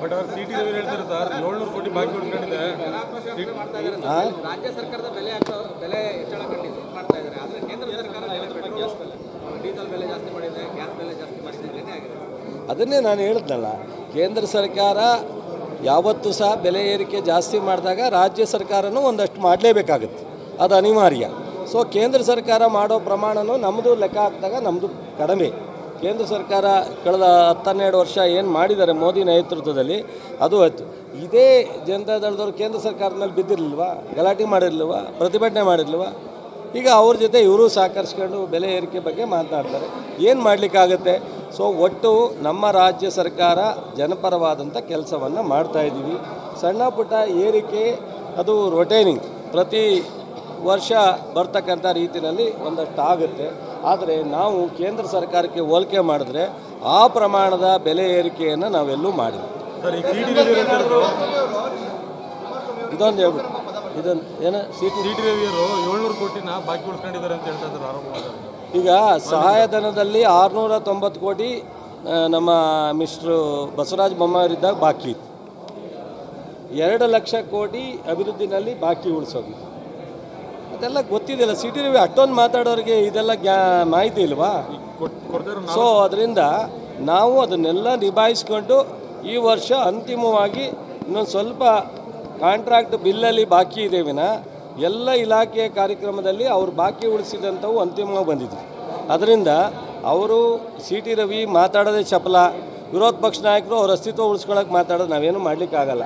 But ಅವ್ರು city Ravi ಹೇಳ್ತಾರೆ sir 700 ಕೋಟಿ ಬಾಕಿ ಉಳ್ಕೊಂಡಿದೆ. ರಾಜ್ಯ ಸರ್ಕಾರದ ಬೆಲೆ ಹೆಚ್ಚಳ ಖಂಡಿಸಿ ಮಾಡ್ತಾ ಇದ್ದಾರೆ. ಆದರೆ ಕೇಂದ್ರ ಸರ್ಕಾರ ಡೀಸೆಲ್ ಬೆಲೆ ಜಾಸ್ತಿ ಮಾಡಿದೆ, ಗ್ಯಾಸ್ ಬೆಲೆ ಜಾಸ್ತಿ ಮಾಡಿದೆ. ಅದನ್ನೇ ನಾನು ಹೇಳಿದ್ನಲ್ಲ, ಕೇಂದ್ರ ಸರ್ಕಾರ ಯಾವತ್ತೂ ಸಹ ಬೆಲೆ ಏರಿಕೆ ಜಾಸ್ತಿ ಮಾಡಿದಾಗ ರಾಜ್ಯ ಸರ್ಕಾರನೂ ಒಂದಷ್ಟು ಮಾಡಲೇಬೇಕಾಗುತ್ತೆ, ಅದು ಅನಿವಾರ್ಯ. ಸೊ ಕೇಂದ್ರ ಸರ್ಕಾರ ಮಾಡೋ ಪ್ರಮಾಣನೂ ನಮ್ಮದು ಲೆಕ್ಕ ಹಾಕಿದಾಗ ನಮ್ಮದು ಕಡಿಮೆ. ಕೇಂದ್ರ ಸರ್ಕಾರ ಕಳೆದ 12 ವರ್ಷ ಏನು ಮಾಡಿದ್ದಾರೆ ಮೋದಿ ನೇತೃತ್ವದಲ್ಲಿ ಅದು ಆಯಿತು. ಇದೇ ಜನತಾ ದಳದವರು ಕೇಂದ್ರ ಸರ್ಕಾರದ ಮೇಲೆ ಬಿದ್ದಿರಲಿಲ್ವಾ, ಗಲಾಟೆ ಮಾಡಿರಲಿಲ್ವಾ, ಪ್ರತಿಭಟನೆ ಮಾಡಿರಲಿಲ್ವಾ? ಈಗ ಅವ್ರ ಜೊತೆ ಇವರು ಸಹಕರಿಸ್ಕೊಂಡು ಬೆಲೆ ಏರಿಕೆ ಬಗ್ಗೆ ಮಾತನಾಡ್ತಾರೆ. ಏನು ಮಾಡಲಿಕ್ಕಾಗತ್ತೆ? ಸೊ ಒಟ್ಟು ನಮ್ಮ ರಾಜ್ಯ ಸರ್ಕಾರ ಜನಪರವಾದಂಥ ಕೆಲಸವನ್ನು ಮಾಡ್ತಾಯಿದ್ದೀವಿ. ಸಣ್ಣ ಪುಟ್ಟ ಏರಿಕೆ ಅದು ರೊಟೇನಿಂಗ್ ಪ್ರತಿ ವರ್ಷ ಬರ್ತಕ್ಕಂಥ ರೀತಿಯಲ್ಲಿ ಒಂದಷ್ಟು ಆಗುತ್ತೆ. ಆದರೆ ನಾವು ಕೇಂದ್ರ ಸರ್ಕಾರಕ್ಕೆ ಹೋಲಿಕೆ ಮಾಡಿದ್ರೆ ಆ ಪ್ರಮಾಣದ ಬೆಲೆ ಏರಿಕೆಯನ್ನು ನಾವೆಲ್ಲೂ ಮಾಡಿದ್ವಿ. ಇದೊಂದು ಹೇಳ್ಬಿಟ್ಟು ಇದೊಂದು ಏನು ಸಿಟಿ ರವಿಯವರು 700 ಕೋಟಿನ ಬಾಕಿ ಉಳ್ಕೊಂಡಿದ್ದಾರೆ ಅಂತ ಹೇಳ್ತಾ ಇದ್ದಾರೆ, ಆರೋಪ ಮಾಡಿದ್ದಾರೆ. ಈಗ ಸಹಾಯಧನದಲ್ಲಿ 690 ಕೋಟಿ ನಮ್ಮ ಮಿಸ್ಟ್ರು ಬಸವರಾಜ ಬೊಮ್ಮಾಯಿಯವರಿದ್ದಾಗ ಬಾಕಿ ಇತ್ತು. 2 ಲಕ್ಷ ಕೋಟಿ ಅಭಿವೃದ್ಧಿನಲ್ಲಿ ಬಾಕಿ ಉಳಿಸೋದು ಅದೆಲ್ಲ ಗೊತ್ತಿದೆಯಲ್ಲ. ಸಿಟಿ ರವಿ ಅಷ್ಟೊಂದು ಮಾತಾಡೋರಿಗೆ ಇದೆಲ್ಲ ಮಾಹಿತಿ ಇಲ್ವಾ? ಸೊ ಅದರಿಂದ ನಾವು ಅದನ್ನೆಲ್ಲ ನಿಭಾಯಿಸ್ಕೊಂಡು ಈ ವರ್ಷ ಅಂತಿಮವಾಗಿ ಇನ್ನೊಂದು ಸ್ವಲ್ಪ ಕಾಂಟ್ರಾಕ್ಟ್ ಬಿಲ್ಲಲ್ಲಿ ಬಾಕಿ ಇದೆ ವಿನ ಎಲ್ಲ ಇಲಾಖೆಯ ಕಾರ್ಯಕ್ರಮದಲ್ಲಿ ಅವ್ರು ಬಾಕಿ ಉಳಿಸಿದಂಥವು ಅಂತಿಮವಾಗಿ ಬಂದಿದ್ವಿ. ಅದರಿಂದ ಅವರು ಸಿಟಿ ರವಿ ಮಾತಾಡೋದೇ ಚಪಲ. ವಿರೋಧ ಪಕ್ಷ ನಾಯಕರು ಅವ್ರ ಅಸ್ತಿತ್ವ ಉಳಿಸ್ಕೊಳ್ಳೋಕೆ ಮಾತಾಡೋದು ನಾವೇನು ಮಾಡಲಿಕ್ಕಾಗಲ್ಲ.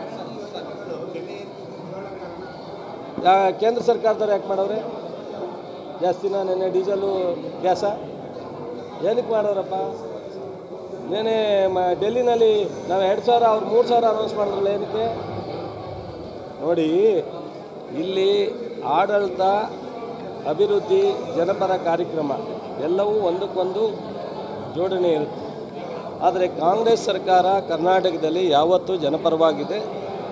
ಕೇಂದ್ರ ಸರ್ಕಾರದವ್ರು ಯಾಕೆ ಮಾಡವ್ರೆ ಜಾಸ್ತಿನ? ನೆನ್ನೆ ಡೀಸೆಲು ಗ್ಯಾಸ ಏನಕ್ಕೆ ಮಾಡೋರಪ್ಪ? ನೆನೆ ಡೆಲ್ಲಿನಲ್ಲಿ ನಾವು 2,000 ಅವ್ರು 3,000 ಅನೌನ್ಸ್ ಮಾಡಿದ್ರಲ್ಲ, ಏನಕ್ಕೆ? ನೋಡಿ, ಇಲ್ಲಿ ಆಡಳಿತ, ಅಭಿವೃದ್ಧಿ, ಜನಪರ ಕಾರ್ಯಕ್ರಮ ಎಲ್ಲವೂ ಒಂದಕ್ಕೊಂದು ಜೋಡಣೆ ಇರುತ್ತೆ. ಆದರೆ ಕಾಂಗ್ರೆಸ್ ಸರ್ಕಾರ ಕರ್ನಾಟಕದಲ್ಲಿ ಯಾವತ್ತೂ ಜನಪರವಾಗಿದೆ,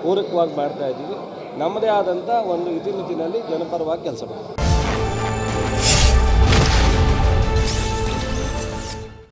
ಪೂರಕವಾಗಿ ಮಾಡ್ತಾಯಿದ್ದೀವಿ. ನಮ್ಮದೇ ಆದಂಥ ಒಂದು ಇತಿಮಿತಿನಲ್ಲಿ ಜನಪರವಾಗಿ ಕೆಲಸ ಮಾಡ್ತೀವಿ.